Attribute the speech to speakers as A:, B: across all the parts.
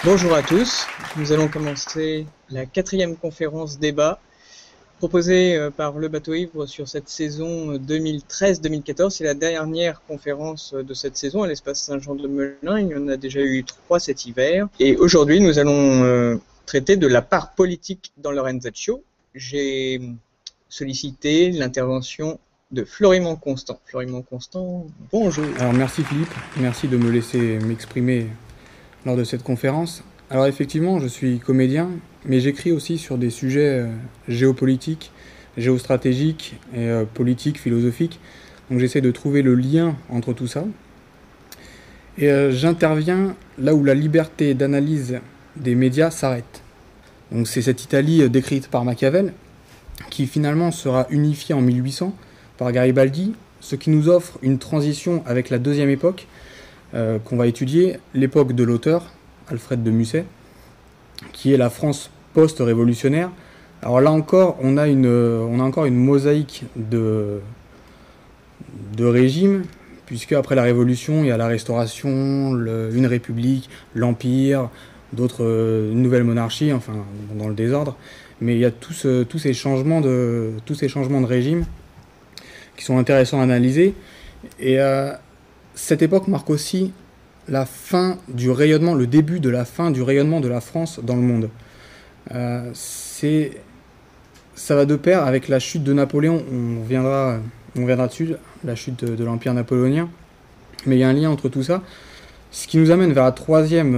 A: Bonjour à tous, nous allons commencer la 4e conférence débat proposée par Le Bateau Ivre sur cette saison 2013-2014. C'est la dernière conférence de cette saison à l'espace Saint-Jean-de-Melun. Il y en a déjà eu 3 cet hiver. Et aujourd'hui, nous allons traiter de la part politique dans l'Orenzaccio. J'ai sollicité l'intervention de Florimond Constant. Florimond Constant, bonjour.
B: Alors merci Philippe, merci de me laisser m'exprimer lors de cette conférence. Alors effectivement, je suis comédien, mais j'écris aussi sur des sujets géopolitiques, géostratégiques et politiques, philosophiques. Donc j'essaie de trouver le lien entre tout ça. Et j'interviens là où la liberté d'analyse des médias s'arrête. Donc c'est cette Italie décrite par Machiavel, qui finalement sera unifiée en 1800 par Garibaldi, ce qui nous offre une transition avec la deuxième époque qu'on va étudier, l'époque de l'auteur, Alfred de Musset, qui est la France post-révolutionnaire. Alors là encore, on a encore une mosaïque de régimes, puisque après la Révolution, il y a la Restauration, une République, l'Empire, d'autres nouvelles monarchies, enfin dans le désordre. Mais il y a tous ces changements de régime qui sont intéressants à analyser. Et cette époque marque aussi la fin du rayonnement, le début de la fin du rayonnement de la France dans le monde. Ça va de pair avec la chute de Napoléon, on viendra dessus, la chute de l'Empire napoléonien, mais il y a un lien entre tout ça, ce qui nous amène vers la troisième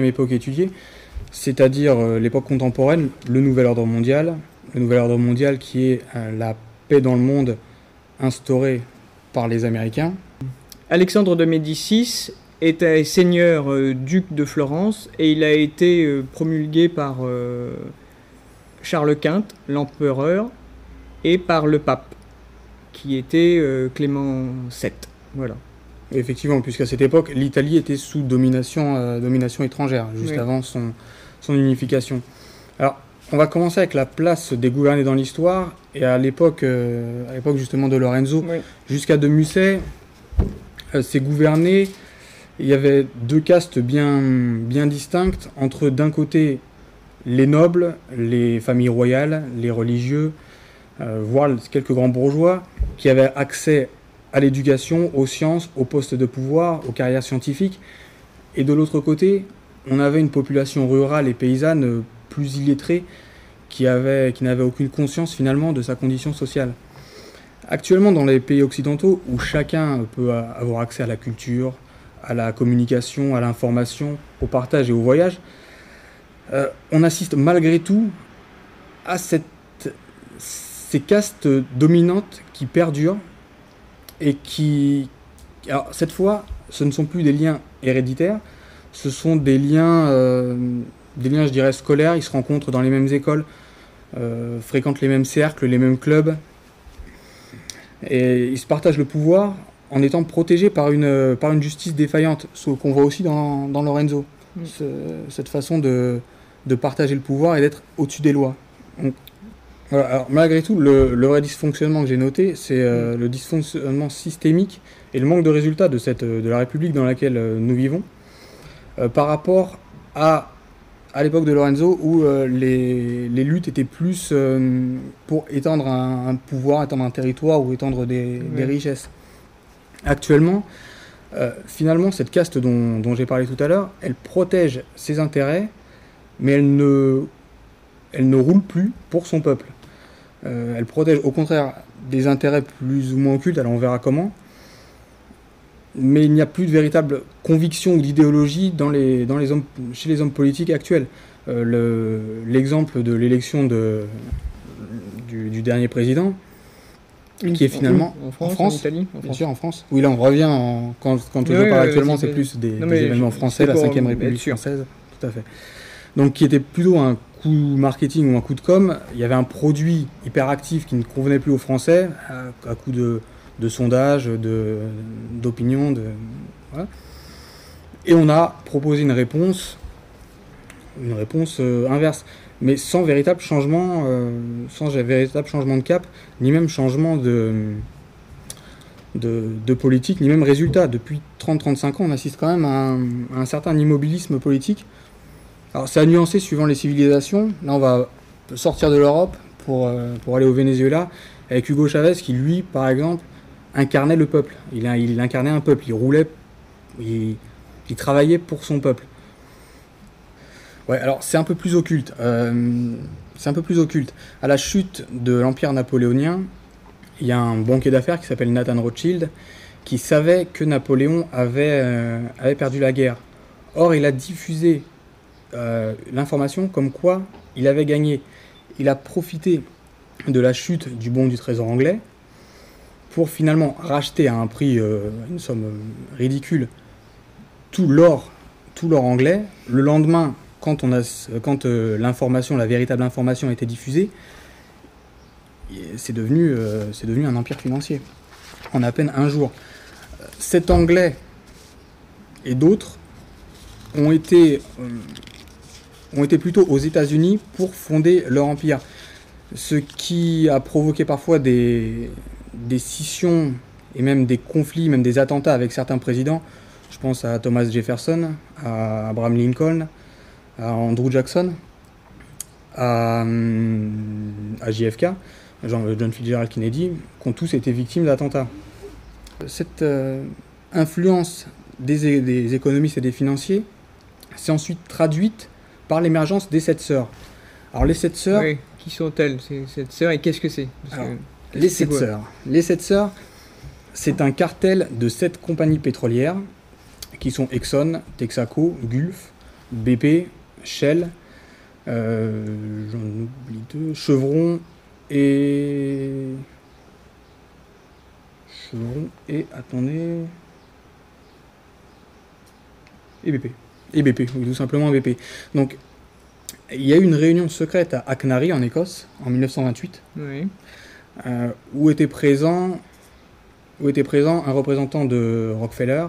B: époque étudiée, c'est-à-dire l'époque contemporaine, le nouvel ordre mondial qui est la paix dans le monde instaurée par les Américains.
A: Alexandre de Médicis était seigneur duc de Florence et il a été promulgué par Charles Quint, l'empereur, et par le pape, qui était Clément VII. Voilà.
B: Effectivement, puisqu'à cette époque, l'Italie était sous domination étrangère, juste avant son unification. Alors, on va commencer avec la place des gouvernés dans l'histoire, et à l'époque justement de Lorenzo, jusqu'à de Musset, ces gouvernés, il y avait deux castes bien distinctes entre d'un côté les nobles, les familles royales, les religieux, voire quelques grands bourgeois qui avaient accès à l'éducation, aux sciences, aux postes de pouvoir, aux carrières scientifiques. Et de l'autre côté, on avait une population rurale et paysanne plus illettrée qui n'avait aucune conscience finalement de sa condition sociale. Actuellement, dans les pays occidentaux, où chacun peut avoir accès à la culture, à la communication, à l'information, au partage et au voyage, on assiste malgré tout à ces castes dominantes qui perdurent et qui... Alors, cette fois, ce ne sont plus des liens héréditaires, ce sont des liens, je dirais, scolaires. Ils se rencontrent dans les mêmes écoles, fréquentent les mêmes cercles, les mêmes clubs. Et ils se partagent le pouvoir en étant protégés par une justice défaillante, ce qu'on voit aussi dans Lorenzo. Cette façon de partager le pouvoir et d'être au-dessus des lois. Donc, voilà. Alors, malgré tout, le vrai dysfonctionnement que j'ai noté, c'est le dysfonctionnement systémique et le manque de résultats de la République dans laquelle nous vivons, par rapport à l'époque de Lorenzo, où les luttes étaient plus pour étendre un pouvoir, étendre un territoire ou étendre des richesses. Actuellement, finalement, cette caste dont j'ai parlé tout à l'heure, elle protège ses intérêts, mais elle ne roule plus pour son peuple. Elle protège au contraire des intérêts plus ou moins occultes, alors on verra comment, mais il n'y a plus de véritable conviction ou d'idéologie chez les hommes politiques actuels. L'exemple de l'élection du dernier président, qui est finalement
A: en France, en Italie,
B: bien sûr en France. Oui, là on revient, quand je parle actuellement, c'est plus des événements français, la 5e République française, tout à fait. Donc qui était plutôt un coup marketing ou un coup de com'. Il y avait un produit hyperactif qui ne convenait plus aux Français, à coup de sondages, d'opinions, voilà. Et on a proposé une réponse inverse, mais sans véritable changement de cap, ni même changement de politique, ni même résultat. Depuis 30-35 ans, on assiste quand même à un certain immobilisme politique. Alors c'est à nuancer suivant les civilisations. Là, on va sortir de l'Europe pour aller au Venezuela, avec Hugo Chavez qui, lui, par exemple, incarnait le peuple. Il incarnait un peuple, il roulait, il travaillait pour son peuple. Ouais, alors c'est un peu plus occulte. À la chute de l'Empire napoléonien, il y a un banquier d'affaires qui s'appelle Nathan Rothschild qui savait que Napoléon avait perdu la guerre. Or, il a diffusé l'information comme quoi il avait gagné. Il a profité de la chute du bon du trésor anglais pour finalement racheter à un prix, une somme ridicule, tout l'or anglais. Le lendemain, quand l'information, la véritable information a été diffusée, c'est devenu un empire financier en à peine un jour. Cet Anglais et d'autres ont été plutôt aux États-Unis pour fonder leur empire, ce qui a provoqué parfois des scissions et même des conflits, même des attentats avec certains présidents. Je pense à Thomas Jefferson, à Abraham Lincoln, à Andrew Jackson, à JFK, John Fitzgerald Kennedy, qui ont tous été victimes d'attentats. Cette influence des économistes et des financiers s'est ensuite traduite par l'émergence des 7 sœurs. Alors les 7 sœurs...
A: Oui, qui sont-elles, ces 7 sœurs, et qu'est-ce que c'est?
B: Les 7 sœurs. Les 7 sœurs, c'est un cartel de 7 compagnies pétrolières qui sont Exxon, Texaco, Gulf, BP, Shell, j'en oublie 2, Chevron et attendez, et BP. Et BP, oui, tout simplement BP. Donc, il y a eu une réunion secrète à Achnary, en Écosse, en 1928,
A: oui.
B: Où était présent un représentant de Rockefeller,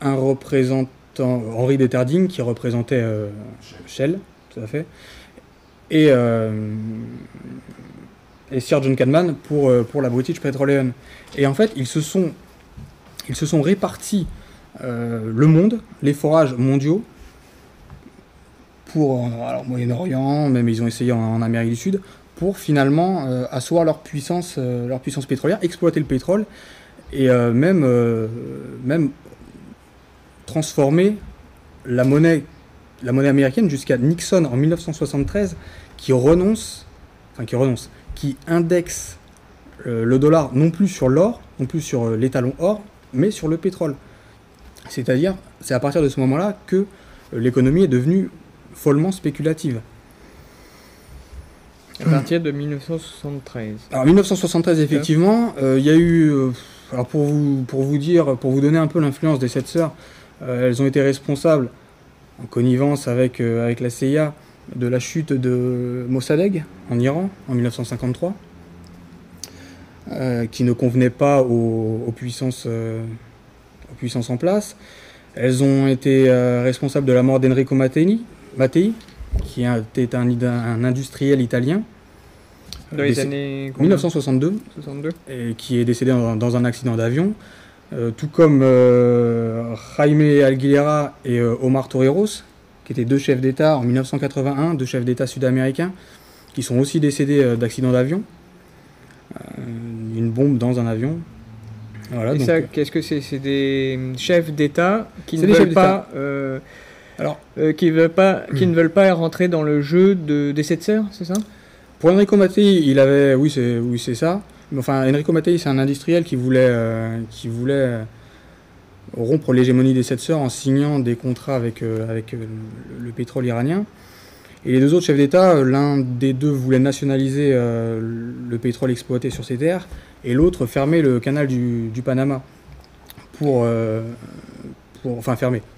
B: un représentant, Henry Deterding, qui représentait Shell, tout à fait, et Sir John Cadman pour la British Petroleum. Et en fait, ils se sont répartis le monde, les forages mondiaux, pour Moyen-Orient, même ils ont essayé en Amérique du Sud, pour finalement asseoir leur puissance pétrolière, exploiter le pétrole, et même transformer la monnaie américaine jusqu'à Nixon en 1973, qui indexe le dollar non plus sur l'or, non plus sur l'étalon or, mais sur le pétrole. C'est-à-dire, c'est à partir de ce moment-là que l'économie est devenue follement spéculative.
A: À partir de 1973.
B: Alors 1973, effectivement, il y a eu, alors pour vous donner un peu l'influence des 7 sœurs, elles ont été responsables, en connivence avec la CIA, de la chute de Mossadegh en Iran en 1953, qui ne convenait pas aux puissances en place. Elles ont été responsables de la mort d'Enrico Mattei, qui était un industriel italien.
A: Dans les années
B: 1962, et qui est décédé dans un accident d'avion, tout comme Jaime Aguilera et Omar Torrijos, qui étaient 2 chefs d'État en 1981, 2 chefs d'État sud-américains, qui sont aussi décédés d'accident d'avion, une bombe dans un avion. Voilà,
A: et
B: donc,
A: ça, qu'est-ce que c'est? C'est des chefs d'État qui ne veulent pas, qui ne veulent pas rentrer dans le jeu des 7 sœurs, c'est ça?
B: Pour Enrico Mattei, oui c'est ça. Enfin, Enrico Mattei, c'est un industriel qui voulait rompre l'hégémonie des 7 sœurs en signant des contrats avec le pétrole iranien. Et les 2 autres chefs d'État, l'un des 2 voulait nationaliser le pétrole exploité sur ces terres, et l'autre fermer le canal du Panama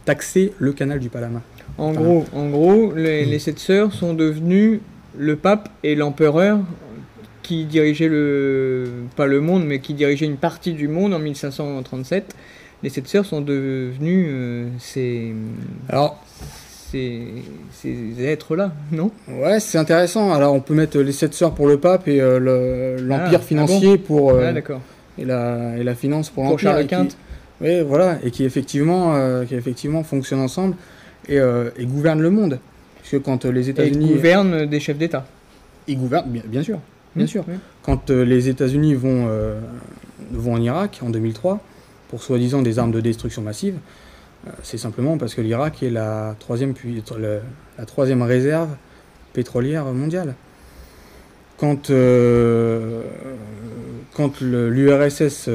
B: taxer le canal du Panama.
A: En gros, les 7 sœurs sont devenues le pape et l'empereur qui dirigeait pas le monde, mais qui dirigeait une partie du monde en 1537. Les 7 sœurs sont devenues ces êtres-là, non?
B: Ouais, c'est intéressant. Alors on peut mettre les 7 sœurs pour le pape et l'empire financier
A: pour... d'accord.
B: et la finance pour
A: Pour Charles Quint.
B: Oui, voilà, et qui effectivement fonctionnent ensemble et gouvernent le monde. Parce que quand les États-Unis...
A: Et gouvernent des chefs d'État.
B: Ils gouvernent, bien sûr. Bien sûr.
A: Oui.
B: Quand les États-Unis vont en Irak en 2003, pour soi-disant des armes de destruction massive, c'est simplement parce que l'Irak est la troisième réserve pétrolière mondiale. Quand l'URSS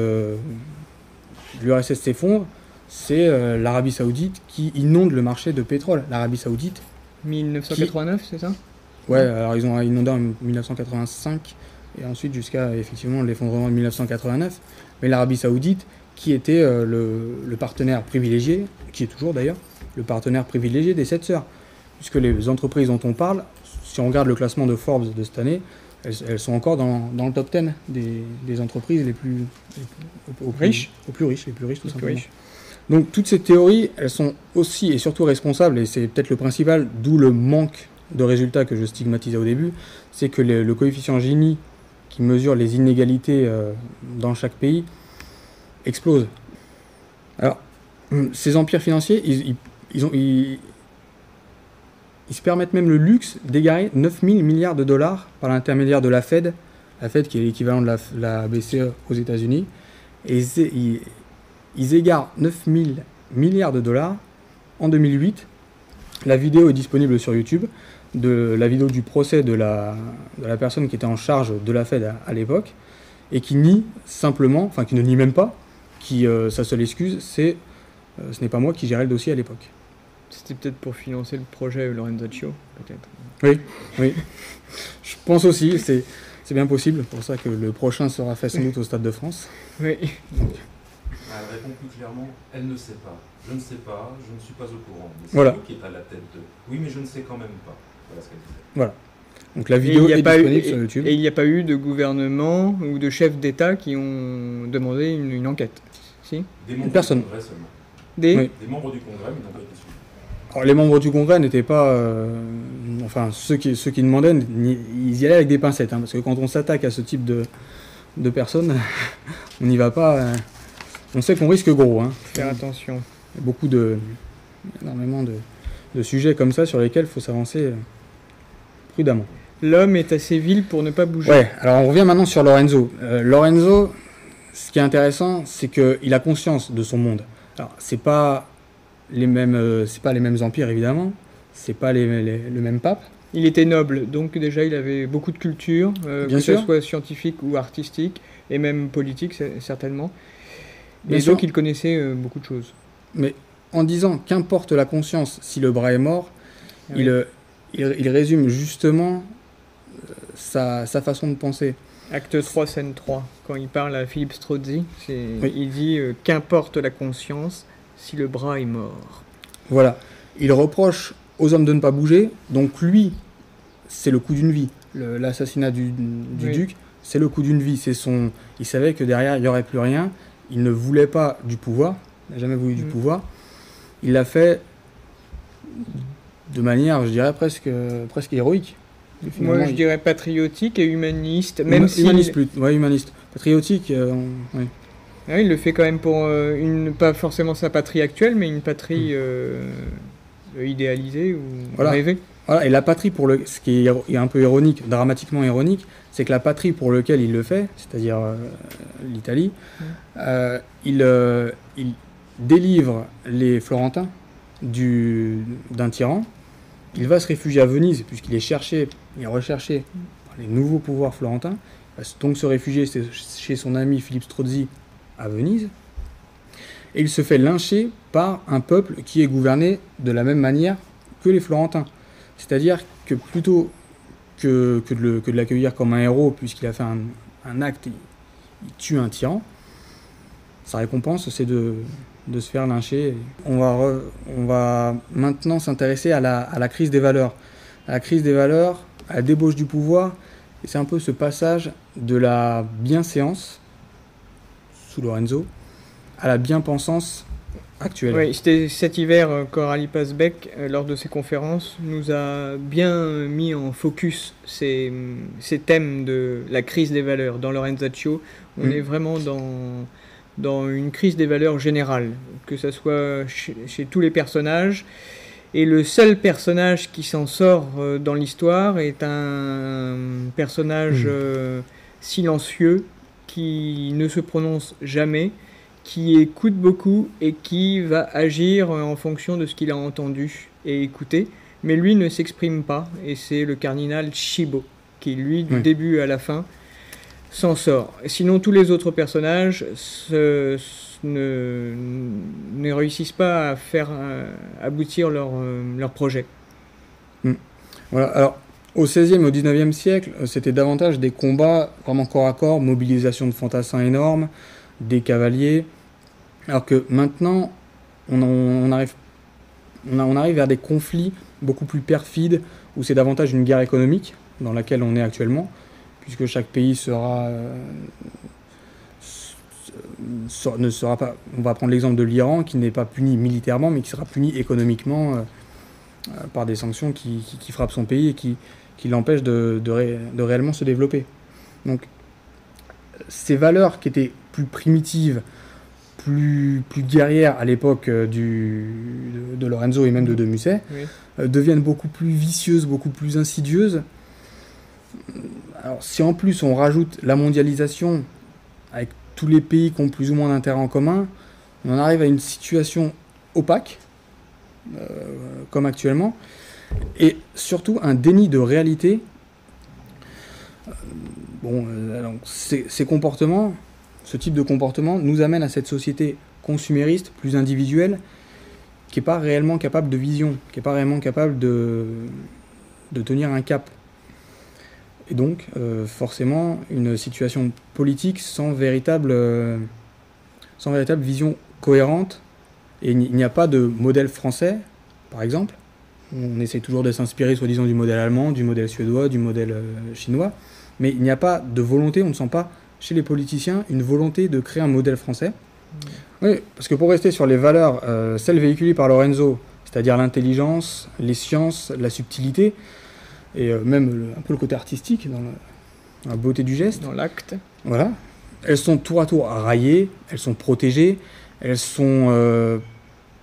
B: s'effondre, c'est l'Arabie Saoudite qui inonde le marché de pétrole. L'Arabie Saoudite...
A: 1989, c'est ça?
B: Ouais, alors ils ont inondé en 1985 et ensuite jusqu'à effectivement l'effondrement de 1989. Mais l'Arabie Saoudite, qui était le partenaire privilégié, qui est toujours d'ailleurs le partenaire privilégié des 7 sœurs, puisque les entreprises dont on parle, si on regarde le classement de Forbes de cette année, elles sont encore dans le top 10 des entreprises les plus riches, les plus riches tout simplement. Donc toutes ces théories, elles sont aussi et surtout responsables, et c'est peut-être le principal, d'où le manque de résultats que je stigmatisais au début, c'est que le coefficient Gini, qui mesure les inégalités dans chaque pays, explose. Alors, ces empires financiers, ils se permettent même le luxe d'égarer 9 000 milliards de dollars par l'intermédiaire de la Fed qui est l'équivalent de la BCE aux États-Unis, et ils égarent 9 000 milliards de dollars en 2008. La vidéo est disponible sur YouTube, de la vidéo du procès de la personne qui était en charge de la Fed à l'époque, et qui nie simplement, enfin qui ne nie même pas, sa seule excuse, c'est ce n'est pas moi qui gérais le dossier à l'époque.
A: C'était peut-être pour financer le projet Lorenzaccio, peut-être.
B: Oui. Je pense aussi, c'est bien possible, pour ça que le prochain sera fait sans doute au Stade de France.
A: Oui.
B: Donc.
C: Elle répond plus clairement, elle ne sait pas. Je ne sais pas, je ne suis pas au courant. Mais c'est
B: voilà.
C: vous qui êtes à la tête de... Oui, mais je ne sais quand même pas. Voilà ce qu'elle disait.
B: Voilà. Donc la vidéo est disponible sur YouTube.
A: Et il n'y a pas eu de gouvernement ou de chefs d'État qui ont demandé une enquête. Si?
C: Des membres
B: Personne.
C: du Congrès seulement.
A: Des
C: membres du Congrès, mais n'ont pas été suivis.
B: Alors, les membres du Congrès n'étaient pas... enfin, ceux qui demandaient, ils y allaient avec des pincettes. Parce que quand on s'attaque à ce type de personnes, on n'y va pas... on sait qu'on risque gros.
A: Faire attention.
B: Il y a énormément de sujets comme ça sur lesquels il faut s'avancer prudemment.
A: L'homme est assez vil pour ne pas bouger.
B: Ouais, alors on revient maintenant sur Lorenzo. Lorenzo, ce qui est intéressant, c'est qu'il a conscience de son monde. Alors, c'est pas les mêmes empires, évidemment. C'est pas le même pape.
A: Il était noble, donc déjà il avait beaucoup de culture, que ce soit scientifique ou artistique, et même politique, certainement. Et donc il connaissait beaucoup de choses.
B: Mais en disant qu'importe la conscience si le bras est mort, il résume justement sa façon de penser.
A: Acte 3, scène 3, quand il parle à Philippe Strozzi, il dit qu'importe la conscience si le bras est mort. Voilà.
B: Il reproche aux hommes de ne pas bouger, donc lui, c'est le coup d'une vie. L'assassinat du duc, c'est le coup d'une vie. Il savait que derrière, il n'y aurait plus rien. Il ne voulait pas du pouvoir, il n'a jamais voulu du pouvoir. Il l'a fait de manière, je dirais, presque héroïque.
A: Moi, je dirais patriotique et humaniste.
B: Humaniste. Patriotique, oui.
A: Il le fait quand même pour, pas forcément sa patrie actuelle, mais une patrie idéalisée ou rêvée.
B: Voilà, et la patrie, ce qui est un peu ironique, dramatiquement ironique, c'est que la patrie pour laquelle il le fait, c'est-à-dire l'Italie, il délivre les Florentins d'un tyran. Il va se réfugier à Venise, puisqu'il est recherché par les nouveaux pouvoirs florentins. Il va donc se réfugier chez son ami Philippe Strozzi à Venise. Et il se fait lyncher par un peuple qui est gouverné de la même manière que les Florentins. C'est-à-dire que plutôt que de l'accueillir comme un héros, puisqu'il a fait un acte, il tue un tyran, sa récompense, c'est de se faire lyncher. On va maintenant s'intéresser à la crise des valeurs. À la crise des valeurs, à la débauche du pouvoir, et c'est un peu ce passage de la bienséance, sous Lorenzo, à la bien-pensance actuelle.
A: Oui, c'était cet hiver, Coralie Pasbeck, lors de ses conférences, nous a bien mis en focus ces thèmes de la crise des valeurs. Dans Lorenzaccio, on est vraiment dans une crise des valeurs générale, que ce soit chez tous les personnages. Et le seul personnage qui s'en sort dans l'histoire est un personnage silencieux, qui ne se prononce jamais, qui écoute beaucoup et qui va agir en fonction de ce qu'il a entendu et écouté. Mais lui ne s'exprime pas, et c'est le cardinal Cibo qui, lui, du début à la fin, s'en sort. Sinon, tous les autres personnages ne réussissent pas à faire aboutir leur projet.
B: Voilà. Alors, au XVIe et au XIXe siècle, c'était davantage des combats vraiment corps à corps, mobilisation de fantassins énormes, des cavaliers, alors que maintenant, on arrive vers des conflits beaucoup plus perfides, où c'est davantage une guerre économique, dans laquelle on est actuellement, puisque chaque pays ne sera pas... On va prendre l'exemple de l'Iran, qui n'est pas puni militairement, mais qui sera puni économiquement par des sanctions qui frappent son pays et qui l'empêchent de réellement se développer. Donc, ces valeurs qui étaient plus primitives, plus guerrières à l'époque de Lorenzo et même de Musset, deviennent beaucoup plus vicieuses, beaucoup plus insidieuses. Alors, si en plus on rajoute la mondialisation avec tous les pays qui ont plus ou moins d'intérêt en commun, on en arrive à une situation opaque, comme actuellement, et surtout un déni de réalité. Ces comportements, ce type de comportement nous amène à cette société consumériste, plus individuelle, qui n'est pas réellement capable de vision, qui n'est pas réellement capable de tenir un cap. Et donc, forcément, une situation politique sans véritable vision cohérente. Et il n'y a pas de modèle français, par exemple. On essaie toujours de s'inspirer, soi-disant, du modèle allemand, du modèle suédois, du modèle chinois. Mais il n'y a pas de volonté, on ne sent pas, chez les politiciens, une volonté de créer un modèle français. Oui, parce que pour rester sur les valeurs, celles véhiculées par Lorenzo, c'est-à-dire l'intelligence, les sciences, la subtilité, et même un peu le côté artistique, dans la beauté du geste.
A: Dans l'acte.
B: Voilà. Elles sont tour à tour raillées, elles sont protégées, elles sont...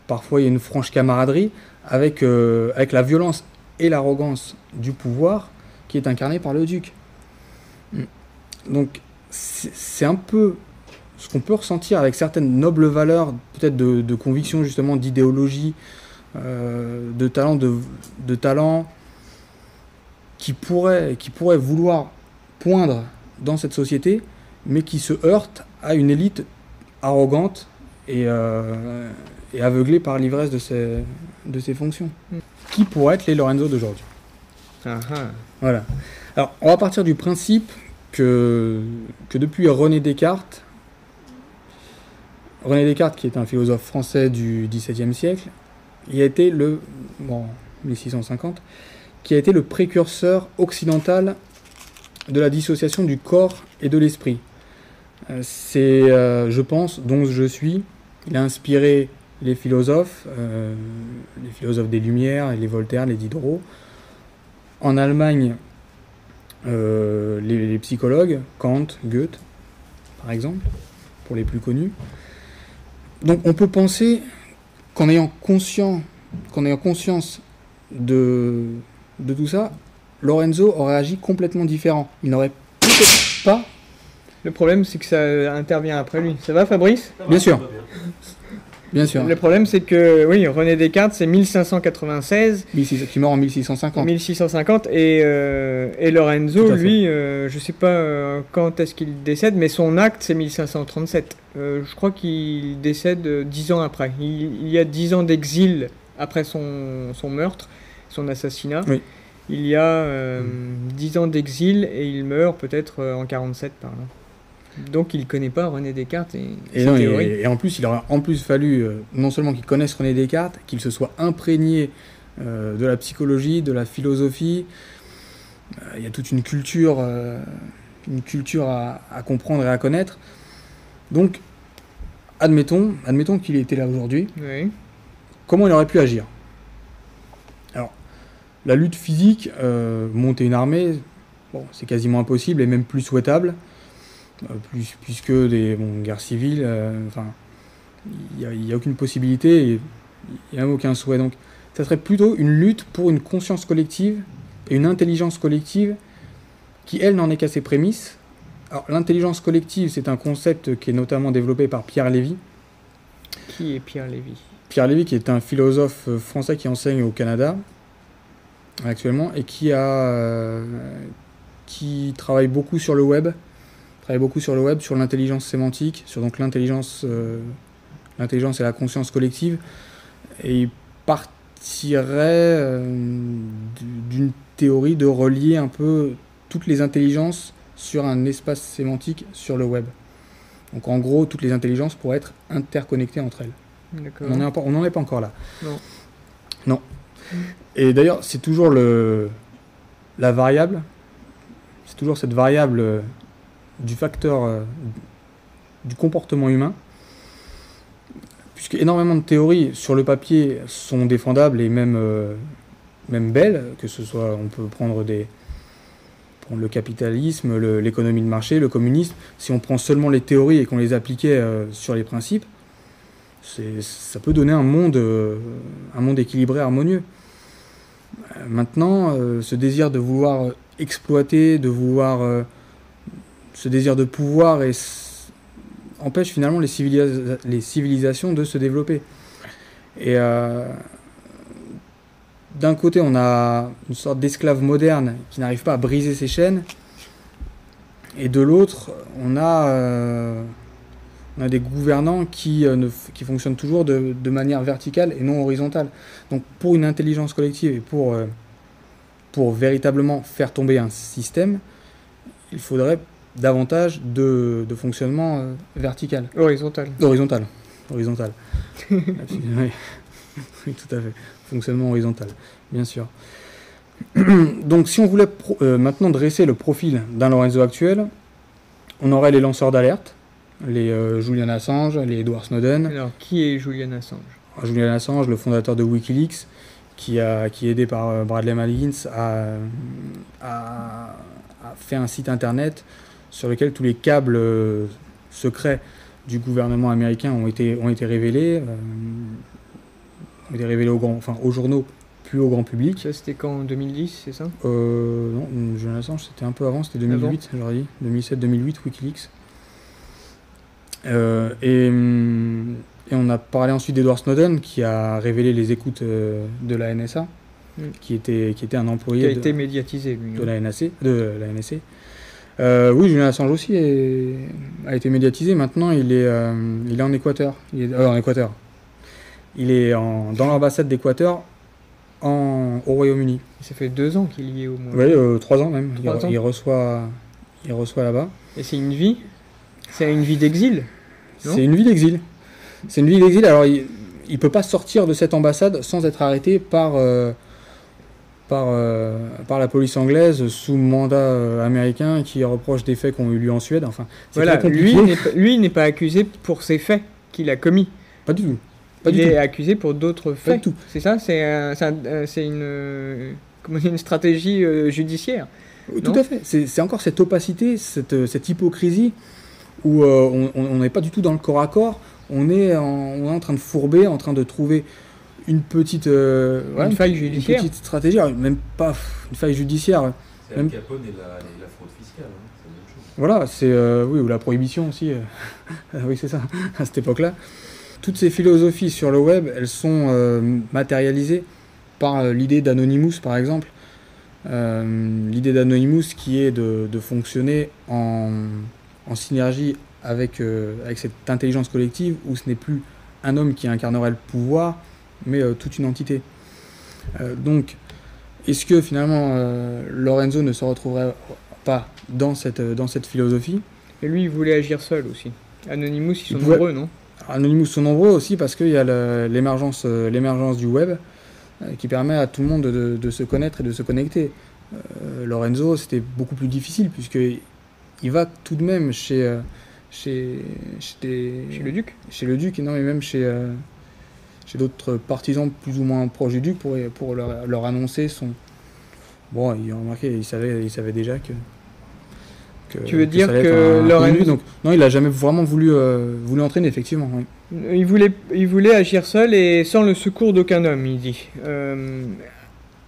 B: parfois, il y a une franche camaraderie avec la violence et l'arrogance du pouvoir qui est incarnée par le duc. Donc, c'est un peu ce qu'on peut ressentir avec certaines nobles valeurs, peut-être de conviction, justement, d'idéologie, de talent, qui pourrait vouloir poindre dans cette société, mais qui se heurte à une élite arrogante et aveuglée par l'ivresse de ses fonctions. Qui pourrait être les Lorenzo d'aujourd'hui? Voilà. Alors, on va partir du principe que depuis René Descartes, qui est un philosophe français du XVIIe siècle, il a été 1650, qui a été le précurseur occidental de la dissociation du corps et de l'esprit. C'est, je pense, dont je suis. Il a inspiré les philosophes des Lumières, les Voltaire, les Diderot. En Allemagne, les psychologues, Kant, Goethe, par exemple, pour les plus connus. Donc on peut penser qu'en ayant conscience de tout ça, Lorenzo aurait agi complètement différent. Il n'aurait peut-être pas...
A: Le problème, c'est que ça intervient après lui. Ça va, Fabrice?
B: Bien sûr. Bien sûr.
A: Le problème, c'est que, oui, René Descartes, c'est 1596.
B: Qui meurt en 1650.
A: 1650. Et Lorenzo, lui, je ne sais pas quand est-ce qu'il décède, mais son acte, c'est 1537. Je crois qu'il décède 10 ans après. Il y a 10 ans d'exil après son meurtre, son assassinat. Oui. Il y a 10 ans d'exil et il meurt peut-être en 47 par là. Donc il ne connaît pas René Descartes et
B: en plus, il aurait fallu non seulement qu'il connaisse René Descartes, qu'il se soit imprégné de la psychologie, de la philosophie. Il y a toute une culture à comprendre et à connaître. Donc, admettons qu'il était là aujourd'hui,
A: Oui.
B: comment il aurait pu agir? Alors, la lutte physique, monter une armée, bon, c'est quasiment impossible et même plus souhaitable, puisque des guerres civiles, enfin, il n'y a aucune possibilité et il n'y a même aucun souhait. Donc, ça serait plutôt une lutte pour une conscience collective et une intelligence collective qui, elle, n'en est qu'à ses prémices. Alors, l'intelligence collective, c'est un concept qui est notamment développé par Pierre Lévy.
A: Qui est Pierre Lévy?
B: Pierre Lévy, qui est un philosophe français qui enseigne au Canada actuellement et qui travaille beaucoup sur le web, sur l'intelligence sémantique, sur donc l'intelligence et la conscience collective, et il partirait d'une théorie de relier un peu toutes les intelligences sur un espace sémantique sur le web. Donc en gros, toutes les intelligences pourraient être interconnectées entre elles.
A: D'accord.
B: On n'en est pas encore là.
A: Non.
B: Non. Et d'ailleurs, c'est toujours la variable, c'est toujours cette variable du facteur du comportement humain, puisque énormément de théories sur le papier sont défendables et même belles, que ce soit, on peut prendre le capitalisme, l'économie de marché, le communisme. Si on prend seulement les théories et qu'on les appliquait sur les principes, ça peut donner un monde équilibré, harmonieux. Maintenant, ce désir de vouloir exploiter, ce désir de pouvoir empêche finalement les civilisations de se développer. Et d'un côté, on a une sorte d'esclave moderne qui n'arrive pas à briser ses chaînes, et de l'autre, on a des gouvernants qui fonctionnent toujours de manière verticale et non horizontale. Donc pour une intelligence collective et pour véritablement faire tomber un système, il faudrait davantage de fonctionnement vertical.
A: Horizontal.
B: Horizontal. Oui, oui, tout à fait. Fonctionnement horizontal, bien sûr. Donc si on voulait maintenant dresser le profil d'un Lorenzo actuel, on aurait les lanceurs d'alerte, les Julian Assange, les Edward Snowden.
A: Alors, qui est Julian Assange?
B: Julian Assange, le fondateur de Wikileaks, qui est aidé par Bradley Manigins, a fait un site internet sur lequel tous les câbles secrets du gouvernement américain ont été révélés, aux journaux, plus au grand public.
A: Ça, c'était quand, en 2010, c'est ça?
B: Non, Julian Assange, c'était un peu avant, c'était 2008, j'aurais dit, 2007-2008, Wikileaks. Et on a parlé ensuite d'Edward Snowden, qui a révélé les écoutes de la NSA, qui était un employé
A: qui a été médiatisé, lui,
B: de la NSA. Oui, Julian Assange aussi a été médiatisé. Maintenant, il est en Équateur. Il est dans l'ambassade d'Équateur au Royaume-Uni.
A: Ça fait 2 ans qu'il y est au moins.
B: Oui, 3 ans même.
A: 3 ans.
B: Il reçoit là-bas.
A: Et c'est une vie? C'est une vie d'exil?
B: C'est une vie d'exil. C'est une vie d'exil. Alors, il ne peut pas sortir de cette ambassade sans être arrêté par la police anglaise sous mandat américain qui reproche des faits qui ont eu lieu en Suède. Enfin,
A: voilà, lui n'est pas accusé pour ces faits qu'il a commis.
B: Pas du tout.
A: Il est accusé pour d'autres faits.
B: Pas du tout.
A: C'est ça? C'est une stratégie judiciaire?
B: Tout à fait. C'est encore cette opacité, cette hypocrisie où on n'est pas du tout dans le corps à corps. On est en train de fourber, en train de trouver une petite
A: faille judiciaire.
B: Une petite stratégie, même pas une faille judiciaire.
C: C'est Al Capone et la fraude fiscale, hein, c'est la même chose.
B: Voilà, c'est ou la prohibition aussi. Oui, c'est ça, à cette époque-là. Toutes ces philosophies sur le web, elles sont matérialisées par l'idée d'Anonymous, par exemple. L'idée d'Anonymous qui est de fonctionner en synergie avec cette intelligence collective où ce n'est plus un homme qui incarnerait le pouvoir, mais toute une entité. Donc, est-ce que finalement Lorenzo ne se retrouverait pas dans cette philosophie?
A: Et lui, il voulait agir seul aussi. Anonymous, ils sont nombreux, non?
B: Anonymous sont nombreux aussi parce qu'il y a l'émergence du web qui permet à tout le monde de se connaître et de se connecter. Lorenzo, c'était beaucoup plus difficile puisqu'il va tout de même chez chez
A: le duc.
B: Chez le duc, et non, mais même chez d'autres partisans plus ou moins proches du duc pour leur annoncer son... Bon, il a remarqué, il savait déjà que
A: tu veux dire
B: ça allait
A: que
B: être un
A: Lorenzo...
B: élu, donc non, il a jamais vraiment voulu entraîner, effectivement. Oui.
A: Il voulait agir seul et sans le secours d'aucun homme, il dit.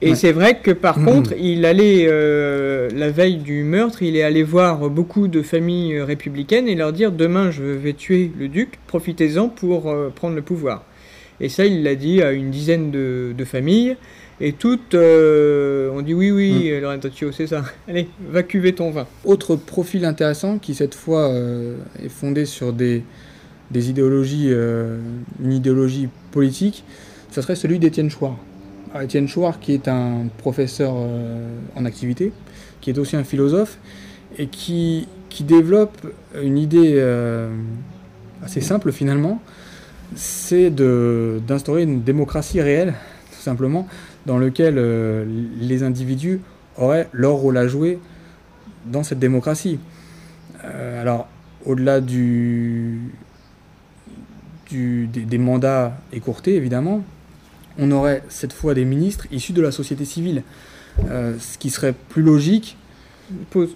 A: Et c'est vrai que par contre, il allait, la veille du meurtre, il est allé voir beaucoup de familles républicaines et leur dire « Demain, je vais tuer le duc, profitez-en pour prendre le pouvoir ». Et ça, il l'a dit à une dizaine de familles. Et toutes ont dit « Oui, Lorenzo, c'est ça. Allez, va cuver ton vin ».
B: Autre profil intéressant qui, cette fois, est fondé sur des idéologies, une idéologie politique, ça serait celui d'Étienne Chouard. Étienne Chouard, qui est un professeur en activité, qui est aussi un philosophe, et qui développe une idée assez simple finalement, c'est d'instaurer une démocratie réelle, tout simplement, dans lequel les individus auraient leur rôle à jouer dans cette démocratie. Alors, au-delà des mandats écourtés, évidemment, on aurait cette fois des ministres issus de la société civile, ce qui serait plus logique.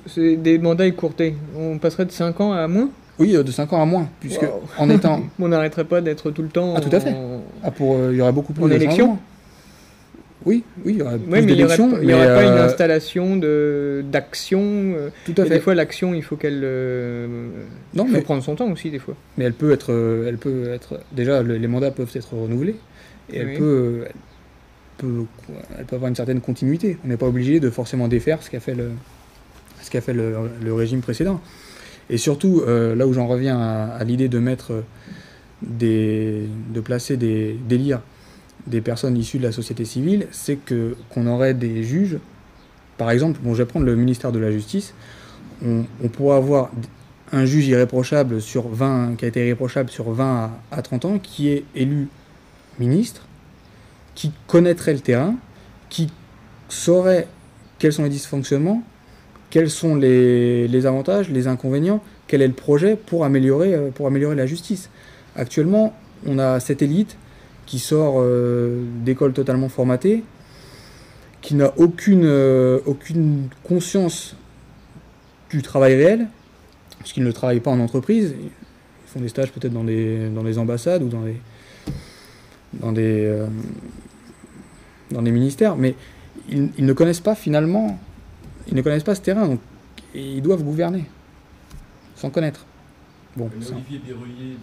A: C'est des mandats écourtés. On passerait de 5 ans à moins ?
B: Oui, de 5 ans à moins, puisque en étant...
A: On n'arrêterait pas d'être tout le temps...
B: Ah, tout à fait. Il y aurait beaucoup plus
A: d'élections.
B: Oui, il y aurait plus d'élections.
A: Il n'y aurait pas une installation d'action.
B: Tout à fait.
A: Des fois, l'action, il faut qu'elle... il faut prendre son temps aussi, des fois.
B: Mais elle peut être... Déjà, les mandats peuvent être renouvelés. Et elle peut avoir une certaine continuité. On n'est pas obligé de forcément défaire ce qu'a fait le régime précédent. Et surtout, là où j'en reviens à l'idée de placer d'élire des personnes issues de la société civile, c'est qu'on aurait des juges, par exemple, je vais prendre le ministère de la Justice, on pourrait avoir un juge irréprochable qui a été irréprochable sur 20 à 30 ans, qui est élu ministre, qui connaîtrait le terrain, qui saurait quels sont les dysfonctionnements, quels sont les avantages, les inconvénients, quel est le projet pour améliorer la justice. Actuellement, on a cette élite qui sort d'écoles totalement formatées, qui n'a aucune conscience du travail réel, parce qu'ils ne travaillent pas en entreprise, ils font des stages peut-être dans des ambassades ou dans des ministères, mais ils ne connaissent pas finalement, ils ne connaissent pas ce terrain, donc ils doivent gouverner, sans connaître.
C: Bon, Olivier Berruyer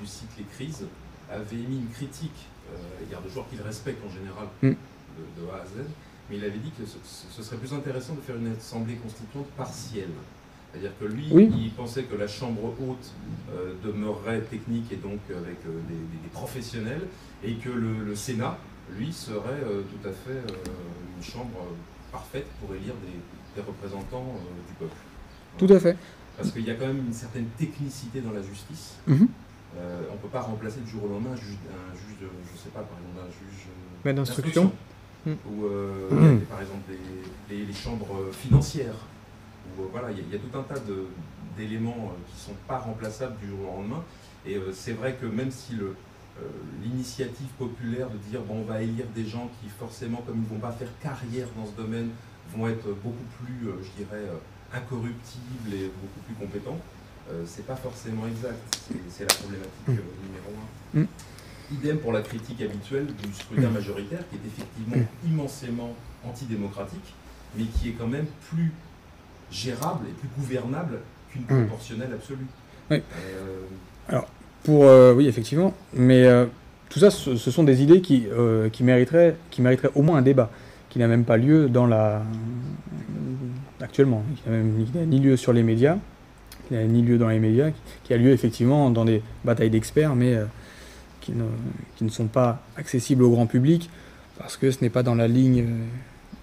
C: du site Les Crises avait émis une critique à l'égard de joueurs qu'il respecte en général de A à Z, mais il avait dit que ce serait plus intéressant de faire une assemblée constituante partielle. C'est-à-dire que lui, il pensait que la chambre haute demeurerait technique et donc avec des professionnels, et que le Sénat, lui, serait tout à fait une chambre parfaite pour élire des représentants du peuple.
B: Tout à fait.
C: Parce qu'il y a quand même une certaine technicité dans la justice. On ne peut pas remplacer du jour au lendemain un juge de, je sais pas, par exemple, un juge
A: d'instruction.
C: Ou par exemple les chambres financières. Voilà, il y a tout un tas d'éléments qui ne sont pas remplaçables du jour au lendemain. Et c'est vrai que même si l'initiative populaire de dire bon, on va élire des gens qui forcément, comme ils ne vont pas faire carrière dans ce domaine, vont être beaucoup plus, je dirais, incorruptibles et beaucoup plus compétents, c'est pas forcément exact. C'est la problématique numéro 1. Idem pour la critique habituelle du scrutin majoritaire, qui est effectivement immensément antidémocratique, mais qui est quand même plus gérable et plus gouvernable qu'une proportionnelle absolue.
B: Oui. Alors, oui, effectivement, mais tout ça, ce sont des idées qui mériteraient au moins un débat, qui n'a même pas lieu actuellement, qui n'a ni lieu sur les médias, qui n'a ni lieu dans les médias, qui a lieu effectivement dans des batailles d'experts, mais qui ne sont pas accessibles au grand public, parce que ce n'est pas dans la ligne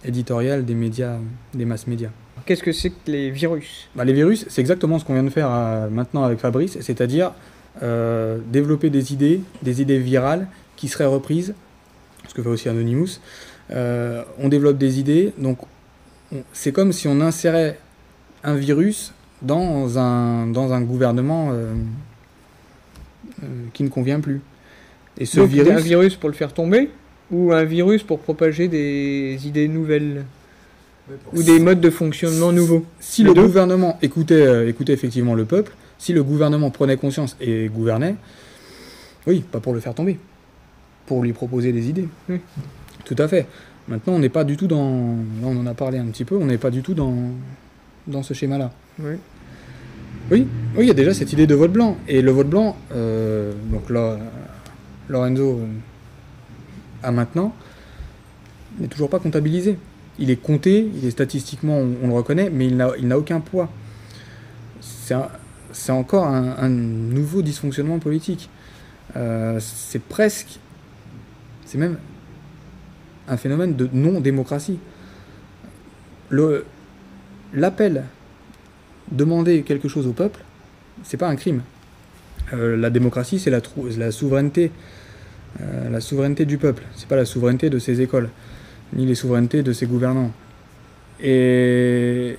B: éditoriale des médias, des masses médias.
A: Qu'est-ce que c'est que les virus ?
B: Les virus, c'est exactement ce qu'on vient de faire maintenant avec Fabrice, c'est-à-dire développer des idées virales qui seraient reprises, ce que fait aussi Anonymous. On développe des idées, donc c'est comme si on insérait un virus dans un gouvernement qui ne convient plus. Et ce
A: Donc,
B: virus...
A: un virus pour le faire tomber, ou un virus pour propager des idées nouvelles, ou des modes de fonctionnement nouveaux.
B: Si le gouvernement écoutait effectivement le peuple, si le gouvernement prenait conscience et gouvernait, oui, pas pour le faire tomber, pour lui proposer des idées.
A: Oui.
B: Tout à fait. Maintenant, on n'est pas du tout dans... Là, on en a parlé un petit peu, on n'est pas du tout dans ce schéma-là.
A: Oui.
B: Oui, il y a déjà cette idée de vote blanc. Et le vote blanc, donc là, Lorenzo a maintenant, n'est toujours pas comptabilisé. Il est compté, il est statistiquement, on le reconnaît, mais il n'a aucun poids. C'est encore un nouveau dysfonctionnement politique. C'est même un phénomène de non-démocratie. L'appel, demander quelque chose au peuple, c'est pas un crime. La démocratie, c'est la souveraineté du peuple. C'est pas la souveraineté de ses écoles, ni les souverainetés de ses gouvernants. Et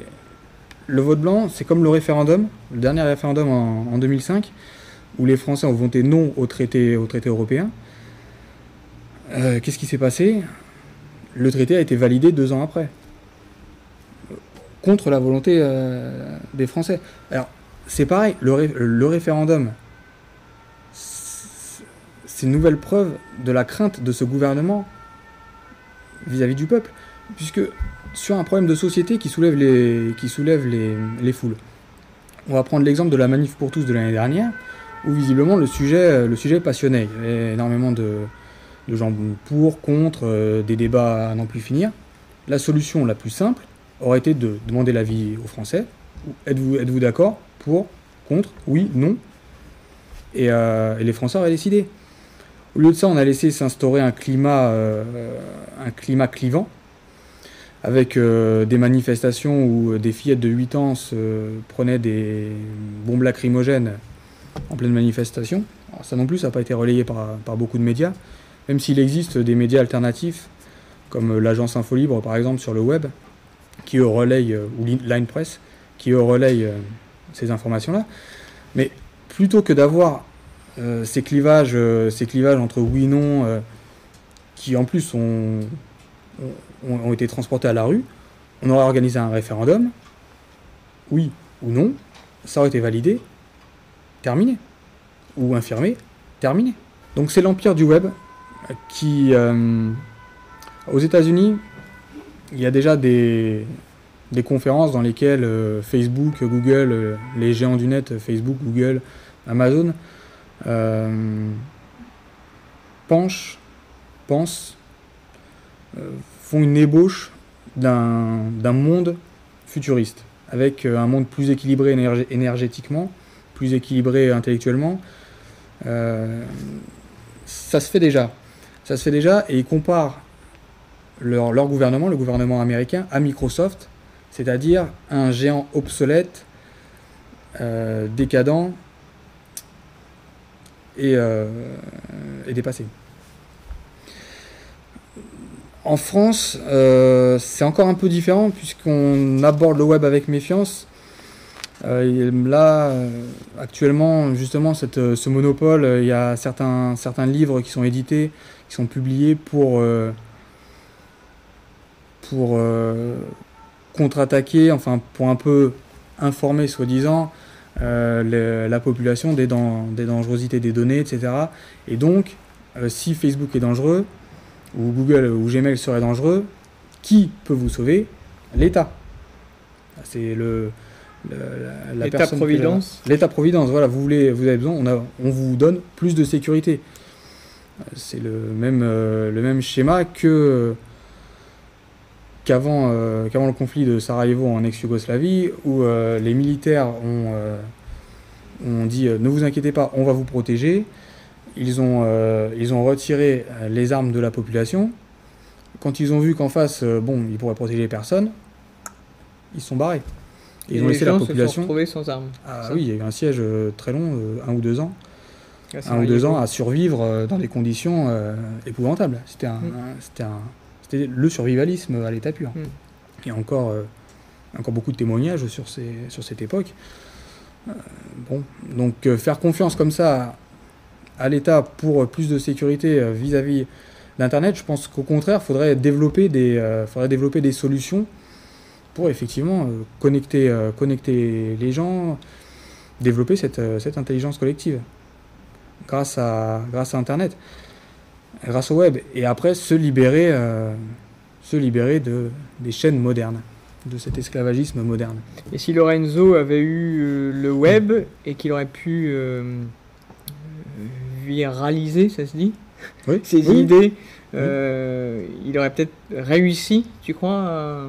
B: le vote blanc, c'est comme le référendum, le dernier référendum en 2005, où les Français ont voté non au traité européen. Qu'est-ce qui s'est passé ? Le traité a été validé 2 ans après, contre la volonté des Français. Alors, c'est pareil, le référendum, c'est une nouvelle preuve de la crainte de ce gouvernement vis-à-vis du peuple, puisque sur un problème de société qui soulève les foules. On va prendre l'exemple de la manif pour tous de l'année dernière, où visiblement le sujet passionnait. Il y avait énormément de gens pour, contre, des débats à n'en plus finir. La solution la plus simple aurait été de demander l'avis aux Français. Êtes-vous d'accord ? Pour ? Contre ? Oui ? Non ? Et les Français auraient décidé. Au lieu de ça, on a laissé s'instaurer un climat clivant, avec des manifestations où des fillettes de 8 ans prenaient des bombes lacrymogènes en pleine manifestation. Alors ça non plus, ça n'a pas été relayé par beaucoup de médias, même s'il existe des médias alternatifs, comme l'agence Infolibre par exemple sur le web, qui eux relayent, ou Line Press, qui eux relayent ces informations-là. Mais plutôt que d'avoir ces clivages entre oui et non, qui en plus ont été transportés à la rue, on aurait organisé un référendum, oui ou non, ça aurait été validé, terminé. Ou infirmé, terminé. Donc c'est l'empire du web qui... aux États-Unis, il y a déjà des conférences dans lesquelles Facebook, Google, les géants du net, Facebook, Google, Amazon, pensent, font une ébauche d'un monde futuriste, avec un monde plus équilibré énergétiquement, plus équilibré intellectuellement. Ça se fait déjà, et ils comparent leur gouvernement, le gouvernement américain, à Microsoft, c'est-à-dire un géant obsolète, décadent et dépassé. En France, c'est encore un peu différent puisqu'on aborde le web avec méfiance. Là, actuellement, justement, ce monopole, il y a certains livres qui sont édités, qui sont publiés pour contre-attaquer, enfin pour un peu informer, soi-disant, la population des dangerosités des données, etc. Et donc, si Facebook est dangereux, ou Google ou Gmail serait dangereux, qui peut vous sauver ? L'État. C'est
A: l'État-providence.
B: L'État-providence, voilà, vous avez besoin, on vous donne plus de sécurité. C'est le même schéma qu'avant le conflit de Sarajevo en ex-Yougoslavie, où les militaires ont dit ne vous inquiétez pas, on va vous protéger. Ils ont retiré les armes de la population. Quand ils ont vu qu'en face, ils pourraient protéger personne, ils se sont barrés.
A: Ils ont laissé la population se sont retrouvés sans armes.
B: Ah oui, il y a eu un siège très long, 1 ou 2 ans. 1 ou 2 ans à survivre dans des conditions épouvantables. C'était le survivalisme à l'état pur. Et encore encore beaucoup de témoignages sur cette époque. Bon, donc faire confiance comme ça à l'État pour plus de sécurité vis-à-vis d'Internet, je pense qu'au contraire, il faudrait développer des solutions pour effectivement connecter les gens, développer cette intelligence collective grâce à Internet, grâce au web, et après se libérer des chaînes modernes, de cet esclavagisme moderne.
A: Et si Lorenzo avait eu le web et qu'il aurait pu viraliser, ça se dit,
B: oui,
A: ses
B: oui.
A: idées,
B: oui.
A: Il aurait peut-être réussi, tu crois, à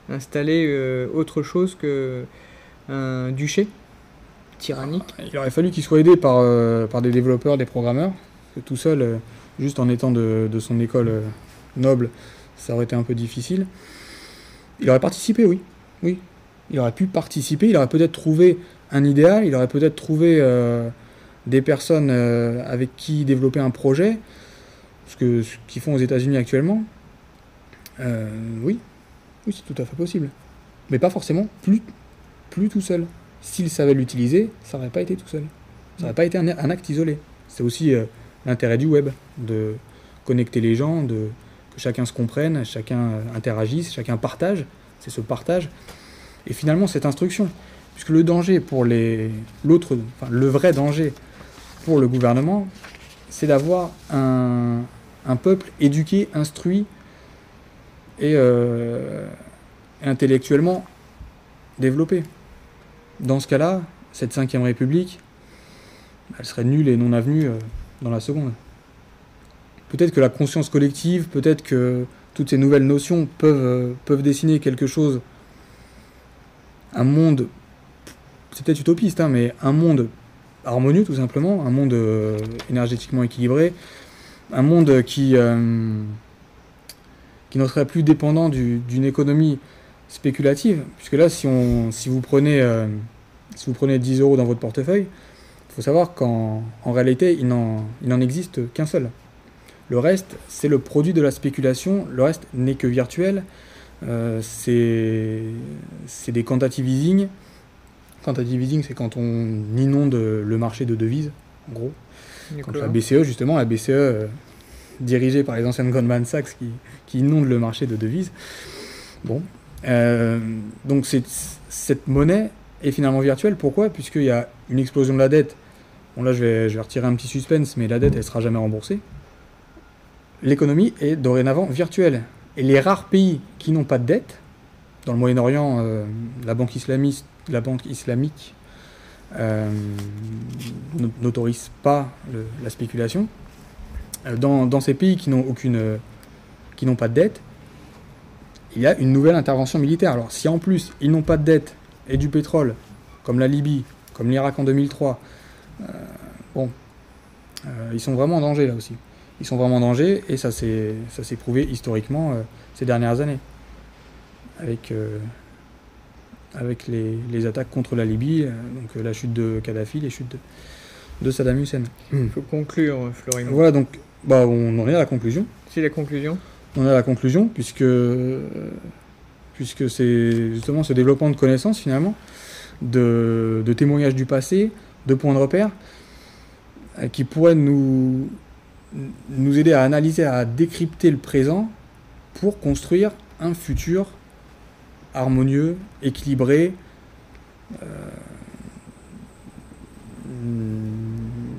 A: installer autre chose qu'un duché tyrannique?
B: Il aurait fallu qu'il soit aidé par des développeurs, des programmeurs, parce que tout seul, juste en étant de son école noble, ça aurait été un peu difficile. Il aurait participé, oui. Oui. Il aurait pu participer, il aurait peut-être trouvé un idéal, il aurait peut-être trouvé des personnes avec qui développer un projet, ce qu'ils font aux États-Unis actuellement. Oui, c'est tout à fait possible. Mais pas forcément plus tout seul. S'il savait l'utiliser, ça n'aurait pas été tout seul. Ça n'aurait pas été un acte isolé. C'est aussi l'intérêt du web, de connecter les gens, que chacun se comprenne, chacun interagisse, chacun partage. C'est ce partage. Et finalement, cette instruction. Puisque le danger pour le vrai danger pour le gouvernement, c'est d'avoir un peuple éduqué, instruit et intellectuellement développé. Dans ce cas-là, cette 5e République, elle serait nulle et non avenue dans la seconde. Peut-être que la conscience collective, peut-être que toutes ces nouvelles notions peuvent dessiner quelque chose, un monde, c'est peut-être utopiste, mais un monde harmonieux tout simplement, un monde énergétiquement équilibré, un monde qui ne serait plus dépendant d'une économie spéculative, puisque là, si vous prenez 10 € dans votre portefeuille, il faut savoir qu'en réalité, il n'en existe qu'un seul. Le reste, c'est le produit de la spéculation, le reste n'est que virtuel, c'est des quantitative easing. Quantitative easing, c'est quand on inonde le marché de devises, en gros. Quand la BCE, justement, dirigée par les anciens de Goldman Sachs, qui inonde le marché de devises. Bon. Donc cette monnaie est finalement virtuelle. Pourquoi? Puisqu'il y a une explosion de la dette. Bon, là, je vais retirer un petit suspense, mais la dette, elle ne sera jamais remboursée. L'économie est dorénavant virtuelle. Et les rares pays qui n'ont pas de dette, dans le Moyen-Orient, la banque islamique n'autorise pas la spéculation. Dans ces pays qui n'ont pas de dette, il y a une nouvelle intervention militaire. Alors si en plus ils n'ont pas de dette et du pétrole, comme la Libye, comme l'Irak en 2003, ils sont vraiment en danger là aussi. Ils sont vraiment en danger et ça s'est prouvé historiquement ces dernières années. Avec les attaques contre la Libye, donc la chute de Kadhafi, les chutes de Saddam Hussein.
A: Il faut conclure, Florino.
B: Voilà, donc on en est à la conclusion.
A: C'est la conclusion.
B: On est à la conclusion, puisque c'est justement ce développement de connaissances, finalement, de témoignages du passé, de points de repère, qui pourraient nous aider à analyser, à décrypter le présent pour construire un futur harmonieux, équilibré,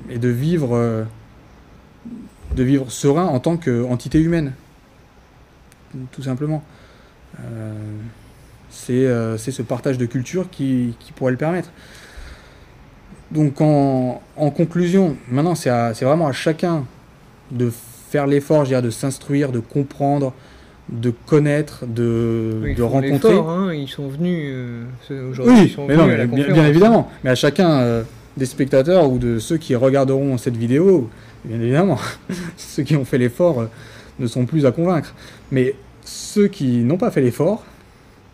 B: et de vivre serein en tant qu'entité humaine, tout simplement. C'est ce partage de culture qui pourrait le permettre. Donc en conclusion, maintenant c'est vraiment à chacun de faire l'effort, je dirais, de s'instruire, de comprendre, de connaître, de rencontrer.
A: Ils sont venus aujourd'hui.
B: Oui, mais non, bien évidemment. Mais à chacun des spectateurs ou de ceux qui regarderont cette vidéo, bien évidemment, ceux qui ont fait l'effort ne sont plus à convaincre. Mais ceux qui n'ont pas fait l'effort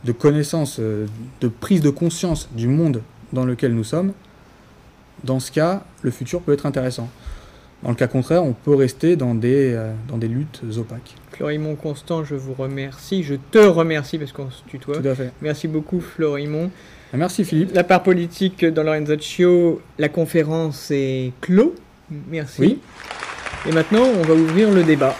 B: de connaissance, de prise de conscience du monde dans lequel nous sommes, dans ce cas, le futur peut être intéressant. Dans le cas contraire, on peut rester dans des luttes opaques.
A: Florimond Constant, je vous remercie. Je te remercie parce qu'on se tutoie.
B: Tout à fait.
A: Merci beaucoup Florimond.
B: Merci Philippe.
A: La part politique dans Lorenzaccio, la conférence est clos. Merci.
B: Oui.
A: Et maintenant, on va ouvrir le débat.